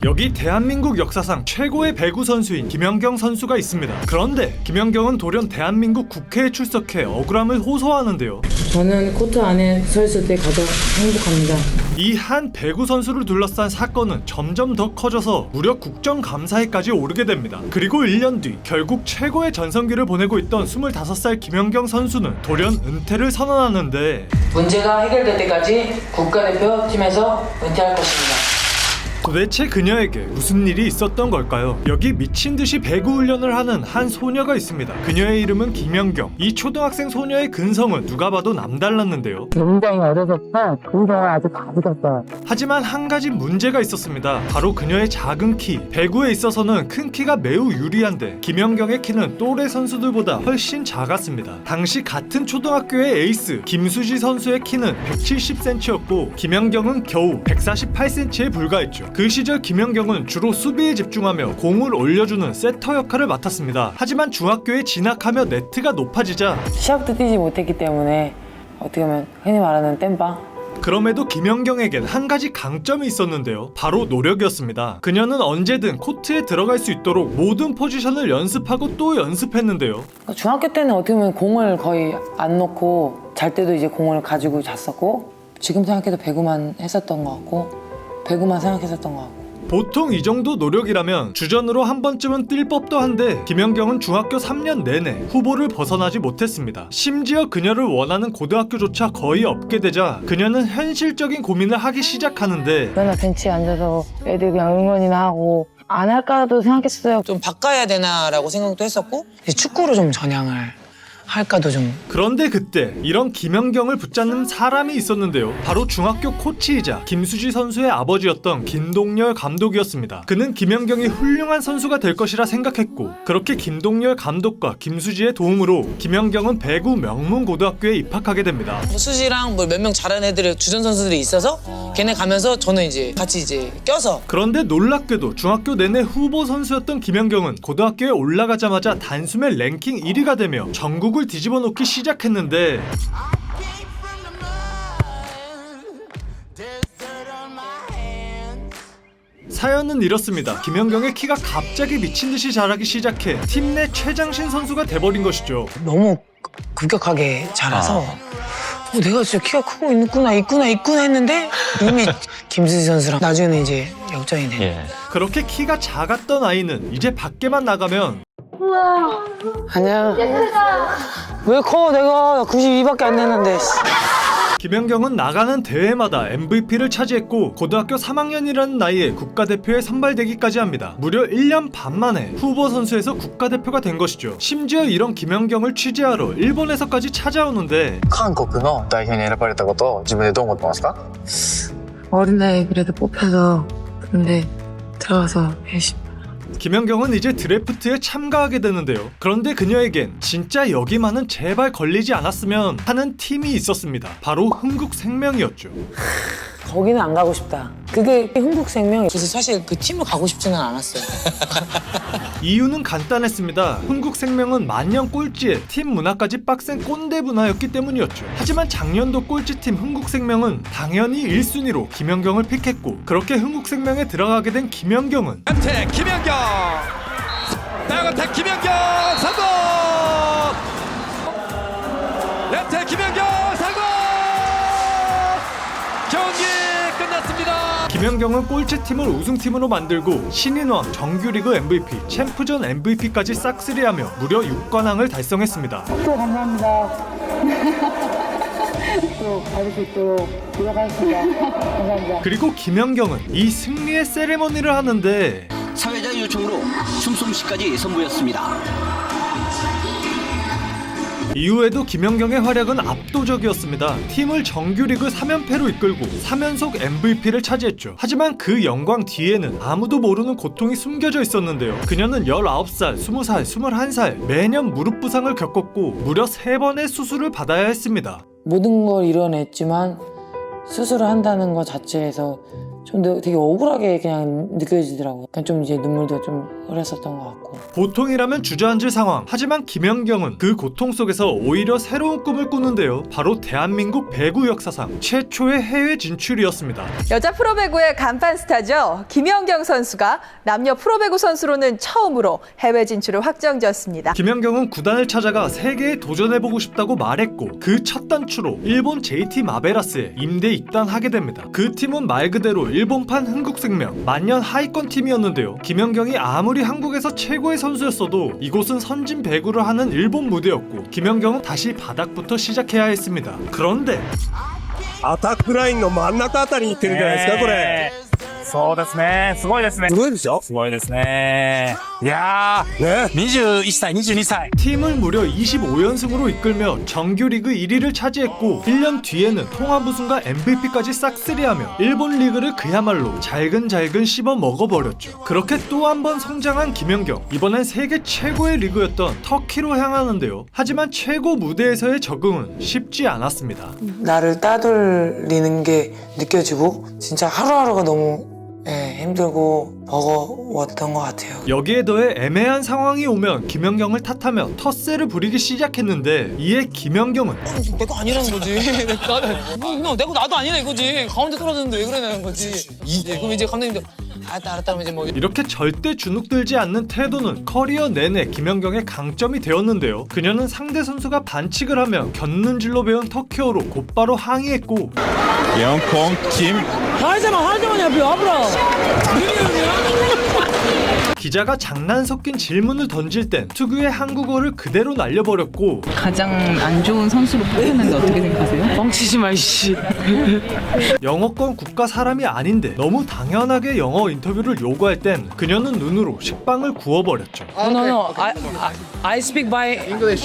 여기 대한민국 역사상 최고의 배구 선수인 김연경 선수가 있습니다. 그런데 김연경은 돌연 대한민국 국회에 출석해 억울함을 호소하는데요. 저는 코트 안에 서 있을 때 가장 행복합니다. 이 한 배구 선수를 둘러싼 사건은 점점 더 커져서 무려 국정감사에까지 오르게 됩니다. 그리고 1년 뒤 결국 최고의 전성기를 보내고 있던 25살 김연경 선수는 돌연 은퇴를 선언하는데 문제가 해결될 때까지 국가대표팀에서 은퇴할 것입니다. 도대체 그녀에게 무슨 일이 있었던 걸까요? 여기 미친듯이 배구 훈련을 하는 한 소녀가 있습니다. 그녀의 이름은 김연경. 이 초등학생 소녀의 근성은 누가 봐도 남달랐는데요. 굉장히 어려서부터 근성을 아주 가지셨어요. 하지만 한 가지 문제가 있었습니다. 바로 그녀의 작은 키. 배구에 있어서는 큰 키가 매우 유리한데 김연경의 키는 또래 선수들보다 훨씬 작았습니다. 당시 같은 초등학교의 에이스 김수지 선수의 키는 170cm였고 김연경은 겨우 148cm에 불과했죠. 그 시절 김연경은 주로 수비에 집중하며 공을 올려주는 세터 역할을 맡았습니다. 하지만 중학교에 진학하며 네트가 높아지자 시합도 뛰지 못했기 때문에 어떻게 보면 흔히 말하는 땜빵? 그럼에도 김연경에겐 한 가지 강점이 있었는데요. 바로 노력이었습니다. 그녀는 언제든 코트에 들어갈 수 있도록 모든 포지션을 연습하고 또 연습했는데요. 중학교 때는 어떻게 보면 공을 거의 안 놓고 잘 때도 이제 공을 가지고 잤었고 지금 생각해도 배구만 했었던 것 같고 배구만 생각했었던 것 같고 보통 이 정도 노력이라면 주전으로 한 번쯤은 뛸 법도 한데 김연경은 중학교 3년 내내 후보를 벗어나지 못했습니다. 심지어 그녀를 원하는 고등학교조차 거의 없게 되자 그녀는 현실적인 고민을 하기 시작하는데 맨날 벤치에 앉아서 애들 그냥 응원이나 하고 안 할까도 생각했어요. 좀 바꿔야 되나라고 생각도 했었고 축구로 좀 전향을 할까도 좀. 그런데 그때 이런 김연경을 붙잡는 사람이 있었는데요. 바로 중학교 코치이자 김수지 선수의 아버지였던 김동열 감독이었습니다. 그는 김연경이 훌륭한 선수가 될 것이라 생각했고 그렇게 김동열 감독과 김수지의 도움으로 김연경은 배구 명문고등학교에 입학하게 됩니다. 수지랑 뭐 몇 명 잘하는 애들의 주전 선수들이 있어서 걔네 가면서 저는 이제 같이 이제 껴서. 그런데 놀랍게도 중학교 내내 후보 선수였던 김연경은 고등학교에 올라가자마자 단숨에 랭킹 1위가 되며 전국을 뒤집어 놓기 시작했는데 사연은 이렇습니다. 김연경의 키가 갑자기 미친듯이 자라기 시작해 팀 내 최장신 선수가 돼버린 것이죠. 너무 급격하게 자라서 내가 진짜 키가 크고 있구나 했는데 이미 김수지 선수랑 나중에는 이제 역전이 돼. 예. 그렇게 키가 작았던 아이는 이제 밖에만 나가면 아니야. 왜 커? 내가 92밖에 안 되는데. 김연경은 나가는 대회마다 MVP를 차지했고 고등학교 3학년이라는 나이에 국가대표에 선발되기까지 합니다. 무려 1년 반 만에 후보 선수에서 국가대표가 된 것이죠. 심지어 이런 김연경을 취재하러 일본에서까지 찾아오는데 韓国の代表に選ばれたことを自分でどう思ってますか? 어린 나이에 그래도 뽑혀서 근데 들어가서 열심히. 김연경은 이제 드래프트에 참가하게 되는데요. 그런데 그녀에겐 진짜 여기만은 제발 걸리지 않았으면 하는 팀이 있었습니다. 바로 흥국생명이었죠. 거기는 안 가고 싶다. 그게 흥국생명. 그래서 사실 그 팀을 가고 싶지는 않았어요. 이유는 간단했습니다. 흥국생명은 만년 꼴찌에 팀 문화까지 빡센 꼰대 문화였기 때문이었죠. 하지만 작년도 꼴찌팀 흥국생명은 당연히 1순위로 김연경을 픽했고 그렇게 흥국생명에 들어가게 된 김연경은 연태 김연경 나연태 김연경 성공 연태 김연경 성공 경기 끝났습니다. 김연경은 꼴찌팀을 우승팀으로 만들고 신인왕, 정규리그 MVP, 챔프전 MVP까지 싹쓸이하며 무려 6관왕을 달성했습니다. 또 감사합니다. 또 받을 수 있도록 노력하겠습니다. 감사합니다. 그리고 김연경은 이 승리의 세레머니를 하는데 사회자 요청으로 숨솜씨까지 선보였습니다. 이후에도 김연경의 활약은 압도적이었습니다. 팀을 정규리그 3연패로 이끌고 3연속 MVP를 차지했죠. 하지만 그 영광 뒤에는 아무도 모르는 고통이 숨겨져 있었는데요. 그녀는 19살, 20살, 21살 매년 무릎 부상을 겪었고 무려 3번의 수술을 받아야 했습니다. 모든 걸 이뤄냈지만 수술을 한다는 것 자체에서 좀 되게 억울하게 그냥 느껴지더라고요. 그냥 좀 이제 눈물도 좀 흐렸었던 것 같고. 보통이라면 주저앉을 상황. 하지만 김연경은 그 고통 속에서 오히려 새로운 꿈을 꾸는데요. 바로 대한민국 배구 역사상 최초의 해외 진출이었습니다. 여자 프로배구의 간판 스타죠. 김연경 선수가 남녀 프로배구 선수로는 처음으로 해외 진출을 확정지었습니다. 김연경은 구단을 찾아가 세계에 도전해보고 싶다고 말했고 그 첫 단추로 일본 JT 마베라스에 임대 입단하게 됩니다. 그 팀은 말 그대로 일본판 흥국생명 만년 하위권 팀이었는데요. 김연경이 아무리 한국에서 최고의 선수였어도 이곳은 선진 배구를 하는 일본 무대였고 김연경은 다시 바닥부터 시작해야 했습니다. 그런데 アタックラインの真ん中あたりに行ってるんじゃないですか、これ。そうですね。すごいですね。すごいでしょすごいですね。いやー、21歳、22歳。 팀을 무려 25연승으로 이끌며 정규리그 1위를 차지했고 1년 뒤에는 통합 우승과 MVP까지 싹쓸이하며 일본 리그를 그야말로 잘근잘근 씹어 먹어버렸죠. 그렇게 또 한 번 성장한 김연경. 이번엔 세계 최고의 리그였던 터키로 향하는데요. 하지만 최고 무대에서의 적응은 쉽지 않았습니다. 나를 따돌리는 게 느껴지고 진짜 하루하루가 너무 힘들고 버거웠던 것 같아요. 여기에 더해 애매한 상황이 오면 김연경을 탓하며 텃세를 부리기 시작했는데 이에 김연경은 내거 아니라는 거지. 나는 내거 나도 아니라 이거지. 가운데 떨어졌는데 왜 그러냐는 거지. 그럼 이제 감독님도 알았다 하면 이제 뭐 이렇게 절대 주눅들지 않는 태도는 커리어 내내 김연경의 강점이 되었는데요. 그녀는 상대 선수가 반칙을 하면 곁눈질로 배운 터키어로 곧바로 항의했고 영콩 김. 하지마 야 아브라. 기자가 장난 섞인 질문을 던질 땐 특유의 한국어를 그대로 날려버렸고 가장 안 좋은 선수로 뽑혔는데 어떻게 생각하세요? 뻥치지 마 이씨. 영어권 국가 사람이 아닌데 너무 당연하게 영어 인터뷰를 요구할 땐 그녀는 눈으로 식빵을 구워버렸죠. No. I speak by English.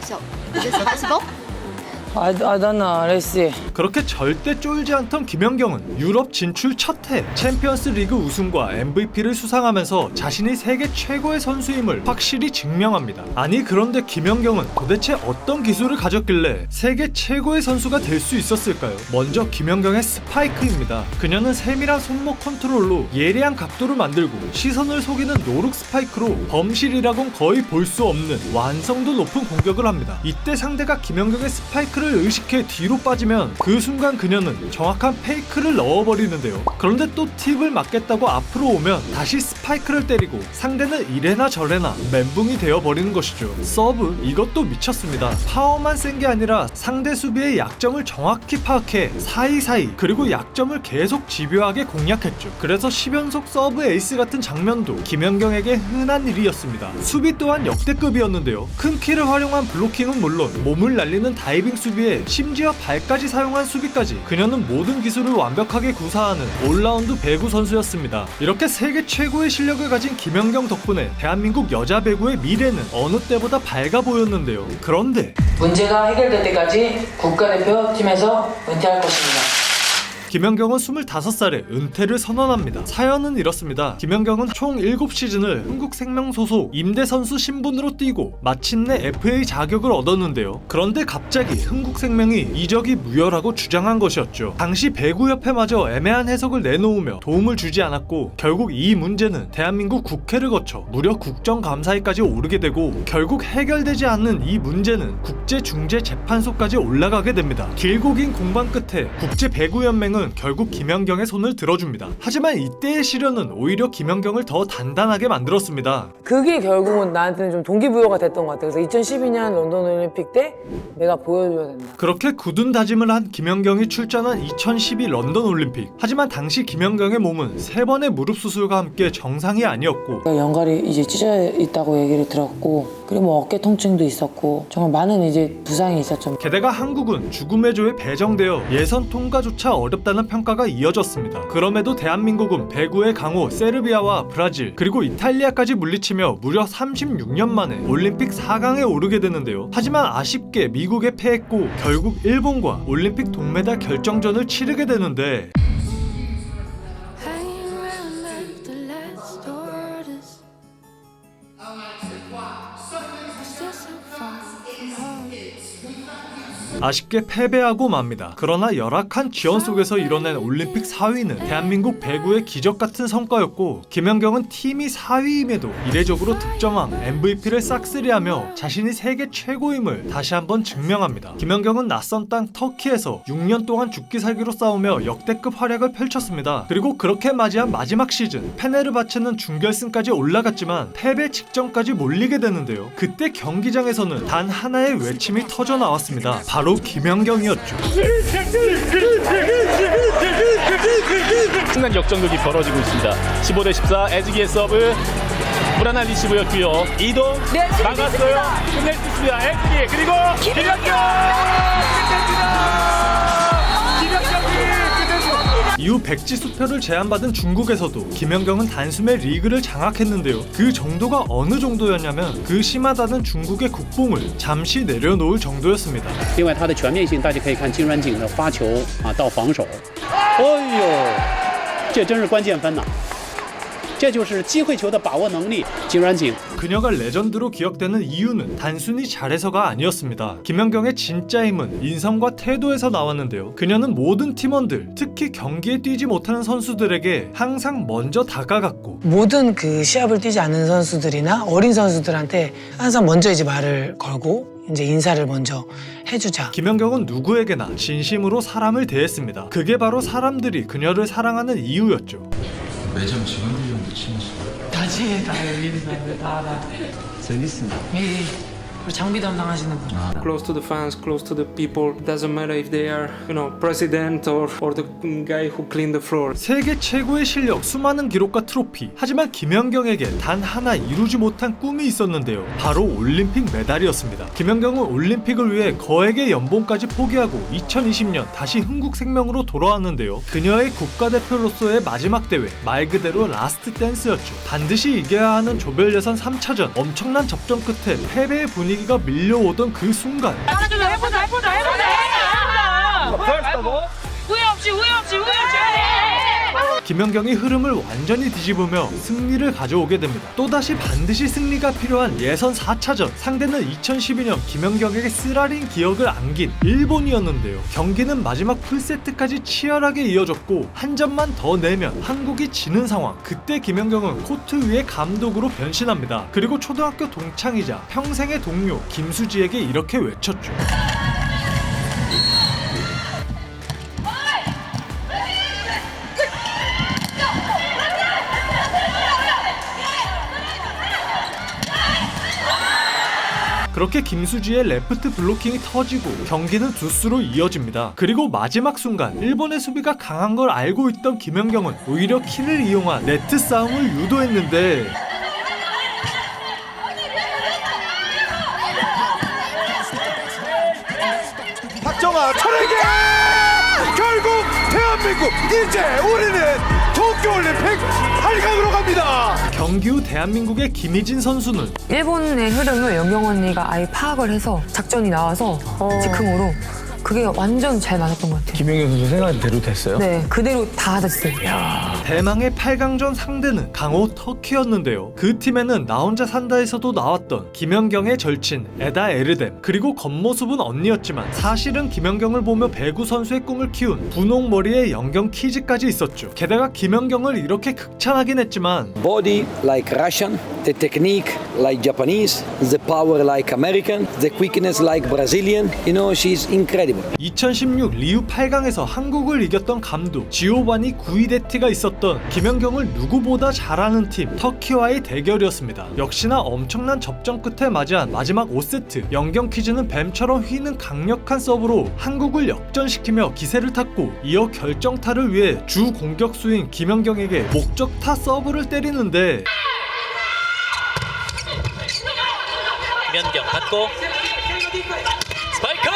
So, is this possible? I don't know. Let's see. 그렇게 절대 쫄지 않던 김연경은 유럽 진출 첫 해 챔피언스 리그 우승과 MVP를 수상하면서 자신이 세계 최고의 선수임을 확실히 증명합니다. 아니 그런데 김연경은 도대체 어떤 기술을 가졌길래 세계 최고의 선수가 될 수 있었을까요? 먼저 김연경의 스파이크입니다. 그녀는 세밀한 손목 컨트롤로 예리한 각도를 만들고 시선을 속이는 노룩 스파이크로 범실이라곤 거의 볼 수 없는 완성도 높은 공격을 합니다. 이때 상대가 김연경의 스파이크를 의식해 뒤로 빠지면 그 순간 그녀는 정확한 페이크를 넣어버리는데요. 그런데 또 팁을 맞겠다고 앞으로 오면 다시 스파이크를 때리고 상대는 이래나 저래나 멘붕이 되어버리는 것이죠. 서브 이것도 미쳤습니다. 파워만 센 게 아니라 상대 수비의 약점을 정확히 파악해 사이사이 그리고 약점을 계속 집요하게 공략했죠. 그래서 10연속 서브 에이스 같은 장면도 김연경에게 흔한 일이었습니다. 수비 또한 역대급이었는데요. 큰 키를 활용한 블로킹은 물론 몸을 날리는 다이빙 수비에 심지어 발까지 사용한 수비까지 그녀는 모든 기술을 완벽하게 구사하는 올라운드 배구 선수였습니다. 이렇게 세계 최고의 실력을 가진 김연경 덕분에 대한민국 여자 배구의 미래는 어느 때보다 밝아 보였는데요. 그런데 문제가 해결될 때까지 국가대표팀에서 은퇴할 것입니다. 김연경은 25살에 은퇴를 선언합니다. 사연은 이렇습니다. 김연경은 총 7시즌을 흥국생명 소속 임대선수 신분으로 뛰고 마침내 FA 자격을 얻었는데요. 그런데 갑자기 흥국생명이 이적이 무효라고 주장한 것이었죠. 당시 배구협회마저 애매한 해석을 내놓으며 도움을 주지 않았고 결국 이 문제는 대한민국 국회를 거쳐 무려 국정감사위까지 오르게 되고 결국 해결되지 않는 이 문제는 국제중재재판소까지 올라가게 됩니다. 길고 긴 공방 끝에 국제배구연맹은 결국 김연경의 손을 들어줍니다. 하지만 이때의 시련은 오히려 김연경을 더 단단하게 만들었습니다. 그게 결국은 나한테는 좀 동기부여가 됐던 것 같아요. 그래서 2012년 런던 올림픽 때 내가 보여줘야 된다. 그렇게 굳은 다짐을 한 김연경이 출전한 2012 런던 올림픽. 하지만 당시 김연경의 몸은 3번의 무릎 수술과 함께 정상이 아니었고 연갈이 이제 찢어 있다고 얘기를 들었고 그리고 뭐 어깨 통증도 있었고 정말 많은 이제 부상이 있었죠. 게다가 한국은 죽음의 조에 배정되어 예선 통과조차 어렵다는 평가가 이어졌습니다. 그럼에도 대한민국은 배구의 강호 세르비아와 브라질 그리고 이탈리아까지 물리치며 무려 36년 만에 올림픽 4강에 오르게 되는데요. 하지만 아쉽게 미국에 패했고 결국 일본과 올림픽 동메달 결정전을 치르게 되는데 아쉽게 패배하고 맙니다. 그러나 열악한 지원 속에서 이뤄낸 올림픽 4위는 대한민국 배구의 기적 같은 성과였고 김연경은 팀이 4위임에도 이례적으로 득점왕 MVP를 싹쓸이하며 자신이 세계 최고임을 다시 한번 증명합니다. 김연경은 낯선 땅 터키에서 6년 동안 죽기 살기로 싸우며 역대급 활약을 펼쳤습니다. 그리고 그렇게 맞이한 마지막 시즌 페네르바체는 준결승까지 올라갔지만 패배 직전까지 몰리게 되는데요. 그때 경기장에서는 단 하나의 외침이 터져 나왔습니다. 바로 김연경이었죠. 순간 역전극이 벌어지고 있습니다. 15대 14 에즈기의 서브 불안한 리시브였고요. 이동 막았어요. 끝낼 수 있습니다. 에즈기 그리고 김연경 이후 백지 수표를 제안받은 중국에서도 김연경은 단숨에 리그를 장악했는데요. 그 정도가 어느 정도였냐면 그 심하다는 중국의 국뽕을 잠시 내려놓을 정도였습니다. 另外他的全面性大家可以看金软景的发球到防守，哎呦，这真是关键分呐！这就是机会球的把握能力。金软景 그녀가 레전드로 기억되는 이유는 단순히 잘해서가 아니었습니다. 김연경의 진짜 힘은 인성과 태도에서 나왔는데요. 그녀는 모든 팀원들, 특히 경기에 뛰지 못하는 선수들에게 항상 먼저 다가갔고 모든 그 시합을 뛰지 않는 선수들이나 어린 선수들한테 항상 먼저 이제 말을 걸고 이제 인사를 먼저 해주자. 김연경은 누구에게나 진심으로 사람을 대했습니다. 그게 바로 사람들이 그녀를 사랑하는 이유였죠. 매점 직원들이랑도 친하시고 다시 다 여기는 사람들 다 재밌습니다. 예. 장비 담당하시는 분. Close to the fans, close to the people. Doesn't matter if they are, president or the guy who cleaned the floor. 세계 최고의 실력, 수많은 기록과 트로피. 하지만 김연경에게 단 하나 이루지 못한 꿈이 있었는데요. 바로 올림픽 메달이었습니다. 김연경은 올림픽을 위해 거액의 연봉까지 포기하고 2020년 다시 흥국생명으로 돌아왔는데요. 그녀의 국가대표로서의 마지막 대회, 말 그대로 라스트 댄스였죠. 반드시 이겨야 하는 조별 예선 3차전. 엄청난 접전 끝에 패배의 분위기가 밀려오던 그 순간 해보자. 후회 없이. 김연경이 흐름을 완전히 뒤집으며 승리를 가져오게 됩니다. 또다시 반드시 승리가 필요한 예선 4차전. 상대는 2012년 김연경에게 쓰라린 기억을 안긴 일본이었는데요. 경기는 마지막 풀세트까지 치열하게 이어졌고 한 점만 더 내면 한국이 지는 상황. 그때 김연경은 코트 위에 감독으로 변신합니다. 그리고 초등학교 동창이자 평생의 동료 김수지에게 이렇게 외쳤죠. 그렇게 김수지의 레프트 블로킹이 터지고 경기는 두수로 이어집니다. 그리고 마지막 순간 일본의 수비가 강한 걸 알고 있던 김연경은 오히려 키를 이용한 네트 싸움을 유도했는데 박정아 철에게 결국 대한민국 이제 우리는 도쿄올림픽 8강으로 갑니다. 경기 후 대한민국의 김희진 선수는 일본의 흐름을 연경 언니가 아예 파악을 해서 작전이 나와서 즉흥으로 그게 완전 잘 맞았던 것 같아요. 김연경 선수 생각한 대로 됐어요? 네, 그대로 다 됐어요. 대망의 8강전 상대는 강호 터키였는데요. 그 팀에는 나 혼자 산다에서도 나왔던 김연경의 절친 에다 에르뎀, 그리고 겉모습은 언니였지만 사실은 김연경을 보며 배구 선수의 꿈을 키운 분홍 머리의 연경 키즈까지 있었죠. 게다가 김연경을 이렇게 극찬하긴 했지만 Body like Russian, the technique like Japanese, the power like American, the quickness like Brazilian. She's incredible. 2016 리우 8강에서 한국을 이겼던 감독 지오바니 구이데티가 있었던 김연경을 누구보다 잘하는 팀 터키와의 대결이었습니다. 역시나 엄청난 접전 끝에 맞이한 마지막 5세트. 연경 퀴즈는 뱀처럼 휘는 강력한 서브로 한국을 역전시키며 기세를 탔고 이어 결정타를 위해 주 공격수인 김연경에게 목적타 서브를 때리는데 김연경 받고 스파이크!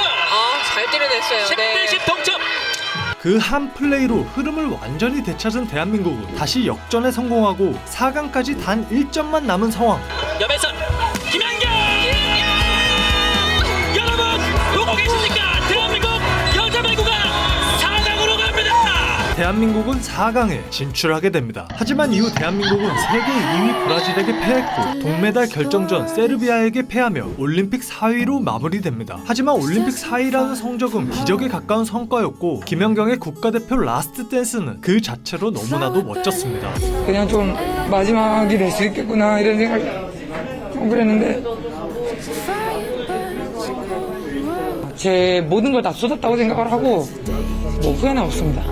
잘 때려냈어요. 10대 10 동점! 그 한 플레이로 흐름을 완전히 되찾은 대한민국은 다시 역전에 성공하고 4강까지 단 1점만 남은 상황. 염혜선 김연경! 여러분 보고 계십니까? 대한민국 여자 배구가 4강으로 갑니다! 대한민국은 4강에 진출하게 됩니다. 하지만 이후 대한민국은 세계 2위 브라질에게 패했고 동메달 결정전 세르비아에게 패하며 올림픽 4위로 마무리됩니다. 하지만 올림픽 4위라는 성적은 기적에 가까운 성과였고 김연경의 국가대표 라스트 댄스는 그 자체로 너무나도 멋졌습니다. 그냥 좀 마지막이 될 수 있겠구나 이런 생각이 그랬는데 제 모든 걸 다 쏟았다고 생각을 하고 뭐 후회는 없습니다.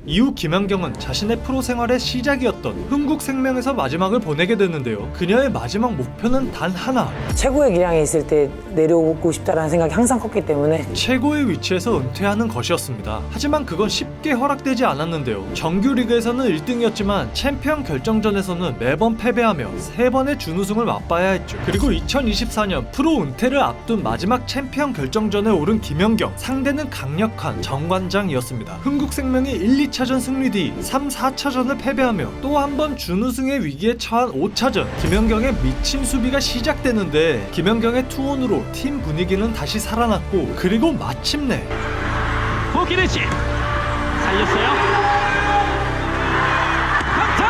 이후 김연경은 자신의 프로 생활의 시작이었던 흥국생명에서 마지막을 보내게 되는데요. 그녀의 마지막 목표는 단 하나. 최고의 기량에 있을 때 내려오고 싶다라는 생각이 항상 컸기 때문에 최고의 위치에서 은퇴하는 것이었습니다. 하지만 그건 쉽게 허락되지 않았는데요. 정규리그에서는 1등이었지만 챔피언 결정전에서는 매번 패배하며 3번의 준우승을 맛봐야 했죠. 그리고 2024년 프로 은퇴를 앞둔 마지막 챔피언 결정전에 오른 김연경. 상대는 강력한 정관장이었습니다. 흥국생명이 1, 2차전 승리 뒤 3, 4차전을 패배하며 또 한 번 준우승의 위기에 처한 5차전. 김연경의 미친 수비가 시작되는데 김연경의 투혼으로 팀 분위기는 다시 살아났고 그리고 마침내 호키네치 살렸어요. 강타!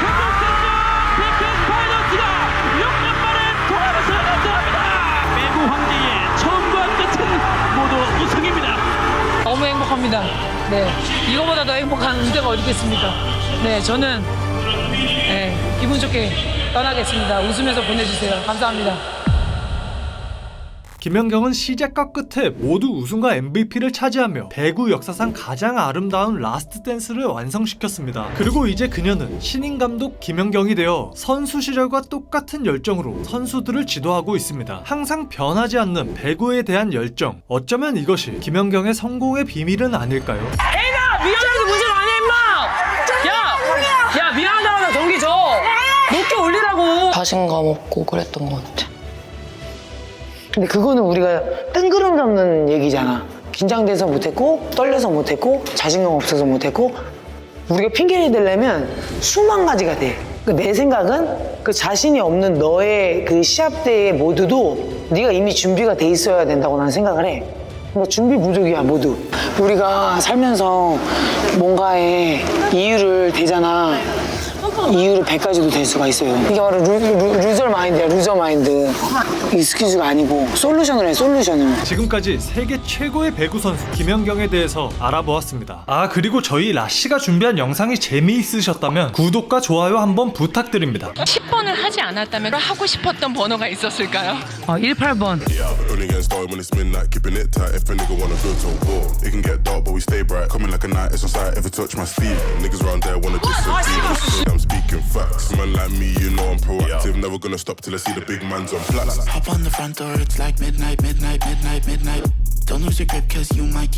흥국생명 PK 파이널스가 6년 만에 돌아와서 나타납니다. 배구 황제의 처음과 끝은 모두 우승입니다. 너무 행복합니다. 네, 이거보다 더 행복한 은퇴가 어디 있겠습니까? 네, 저는 기분 좋게 떠나겠습니다. 웃으면서 보내주세요. 감사합니다. 김연경은 시작과 끝에 모두 우승과 MVP를 차지하며 배구 역사상 가장 아름다운 라스트 댄스를 완성시켰습니다. 그리고 이제 그녀는 신인 감독 김연경이 되어 선수 시절과 똑같은 열정으로 선수들을 지도하고 있습니다. 항상 변하지 않는 배구에 대한 열정. 어쩌면 이것이 김연경의 성공의 비밀은 아닐까요? 애나 미안해도 문제는 아니야 임마. 야 미안하다고 경기 줘. 높게 올리라고. 자신감 없고 그랬던 것 같아. 근데 그거는 우리가 뜬구름 잡는 얘기잖아. 긴장돼서 못했고 떨려서 못했고 자신감 없어서 못했고 우리가 핑계를 대려면 수만 가지가 돼. 내 생각은 그 자신이 없는 너의 그 시합 때의 모두도 네가 이미 준비가 돼 있어야 된다고 나는 생각을 해. 그러니까 준비 부족이야 모두. 우리가 살면서 뭔가에 이유를 대잖아. 이유를 100가지도 될 수가 있어요. 이게 바로 루저 마인드야, 루저 마인드. 익스큐즈가 아니고 솔루션을 해, 솔루션을. 지금까지 세계 최고의 배구 선수 김연경에 대해서 알아보았습니다. 아, 그리고 저희 라씨가 준비한 영상이 재미있으셨다면 구독과 좋아요 한번 부탁드립니다. 10번을 하지 않았다면 하고 싶었던 번호가 있었을까요? 18번. Speaking facts, man like me, you know I'm proactive. Never gonna stop till I see the big man's on plaques. Hop on the front door, it's like midnight. Don't lose your grip, cause you might